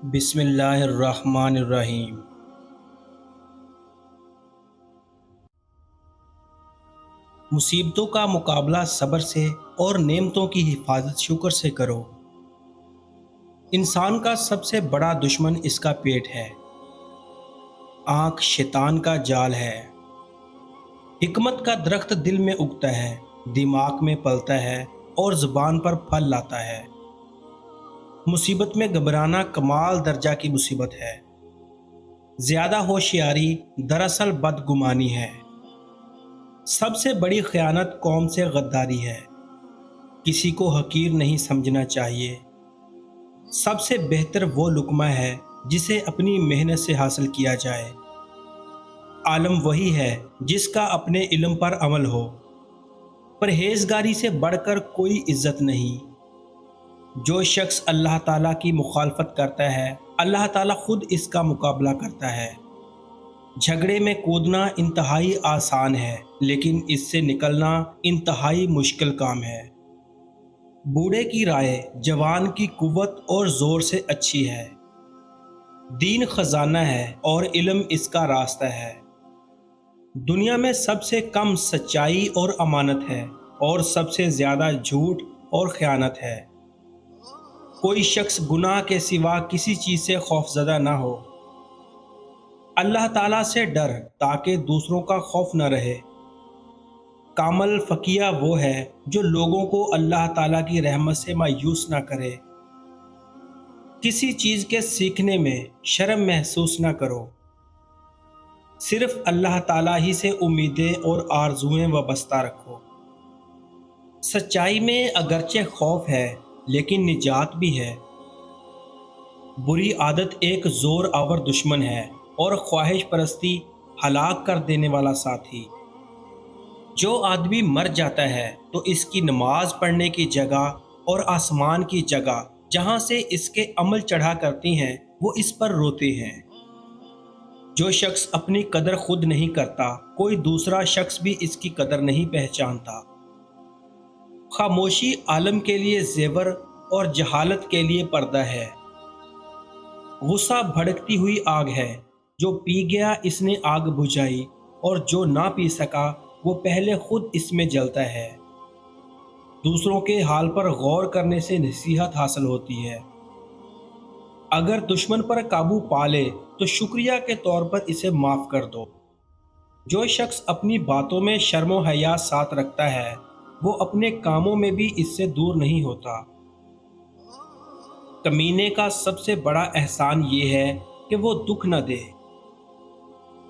بسم اللہ الرحمن الرحیم۔ مصیبتوں کا مقابلہ صبر سے اور نعمتوں کی حفاظت شکر سے کرو۔ انسان کا سب سے بڑا دشمن اس کا پیٹ ہے۔ آنکھ شیطان کا جال ہے۔ حکمت کا درخت دل میں اگتا ہے، دماغ میں پلتا ہے اور زبان پر پھل لاتا ہے۔ مصیبت میں گھبرانا کمال درجہ کی مصیبت ہے۔ زیادہ ہوشیاری دراصل بدگمانی ہے۔ سب سے بڑی خیانت قوم سے غداری ہے۔ کسی کو حقیر نہیں سمجھنا چاہیے۔ سب سے بہتر وہ لقمہ ہے جسے اپنی محنت سے حاصل کیا جائے۔ عالم وہی ہے جس کا اپنے علم پر عمل ہو۔ پرہیزگاری سے بڑھ کر کوئی عزت نہیں۔ جو شخص اللہ تعالیٰ کی مخالفت کرتا ہے، اللہ تعالیٰ خود اس کا مقابلہ کرتا ہے۔ جھگڑے میں کودنا انتہائی آسان ہے، لیکن اس سے نکلنا انتہائی مشکل کام ہے۔ بوڑھے کی رائے جوان کی قوت اور زور سے اچھی ہے۔ دین خزانہ ہے اور علم اس کا راستہ ہے۔ دنیا میں سب سے کم سچائی اور امانت ہے، اور سب سے زیادہ جھوٹ اور خیانت ہے۔ کوئی شخص گناہ کے سوا کسی چیز سے خوفزدہ نہ ہو۔ اللہ تعالیٰ سے ڈر تاکہ دوسروں کا خوف نہ رہے۔ کامل فقیہ وہ ہے جو لوگوں کو اللہ تعالیٰ کی رحمت سے مایوس نہ کرے۔ کسی چیز کے سیکھنے میں شرم محسوس نہ کرو۔ صرف اللہ تعالیٰ ہی سے امیدیں اور آرزویں وابستہ رکھو۔ سچائی میں اگرچہ خوف ہے، لیکن نجات بھی ہے۔ بری عادت ایک زور آور دشمن ہے اور خواہش پرستی ہلاک کر دینے والا ساتھی۔ جو آدمی مر جاتا ہے تو اس کی نماز پڑھنے کی جگہ اور آسمان کی جگہ جہاں سے اس کے عمل چڑھا کرتی ہیں وہ اس پر روتے ہیں۔ جو شخص اپنی قدر خود نہیں کرتا، کوئی دوسرا شخص بھی اس کی قدر نہیں پہچانتا۔ خاموشی عالم کے لیے زیور اور جہالت کے لیے پردہ ہے۔ غصہ بھڑکتی ہوئی آگ ہے، جو پی گیا اس نے آگ بجھائی، اور جو نہ پی سکا وہ پہلے خود اس میں جلتا ہے۔ دوسروں کے حال پر غور کرنے سے نصیحت حاصل ہوتی ہے۔ اگر دشمن پر قابو پا لے تو شکریہ کے طور پر اسے معاف کر دو۔ جو شخص اپنی باتوں میں شرم و حیا ساتھ رکھتا ہے، وہ اپنے کاموں میں بھی اس سے دور نہیں ہوتا۔ کمینے کا سب سے بڑا احسان یہ ہے کہ وہ دکھ نہ دے۔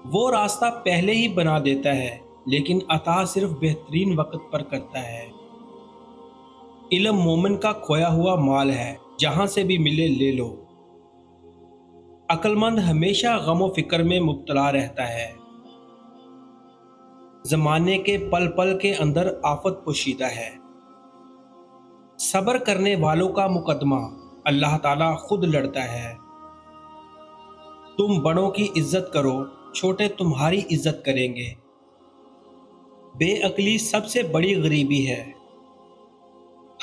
وہ راستہ پہلے ہی بنا دیتا ہے، لیکن عطا صرف بہترین وقت پر کرتا ہے۔ علم مومن کا کھویا ہوا مال ہے، جہاں سے بھی ملے لے لو۔ عقل مند ہمیشہ غم و فکر میں مبتلا رہتا ہے۔ زمانے کے پل پل کے اندر آفت پوشیدہ ہے۔ صبر کرنے والوں کا مقدمہ اللہ تعالیٰ خود لڑتا ہے۔ تم بڑوں کی عزت کرو، چھوٹے تمہاری عزت کریں گے۔ بے عقلی سب سے بڑی غریبی ہے۔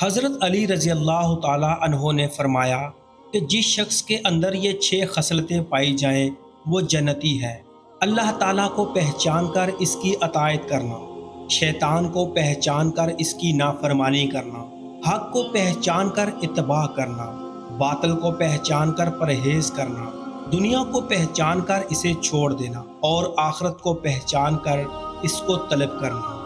حضرت علی رضی اللہ تعالیٰ عنہ نے فرمایا کہ جس شخص کے اندر یہ 6 خصلتیں پائی جائیں وہ جنتی ہے۔ اللہ تعالیٰ کو پہچان کر اس کی اطاعت کرنا، شیطان کو پہچان کر اس کی نافرمانی کرنا، حق کو پہچان کر اتباع کرنا، باطل کو پہچان کر پرہیز کرنا، دنیا کو پہچان کر اسے چھوڑ دینا، اور آخرت کو پہچان کر اس کو طلب کرنا۔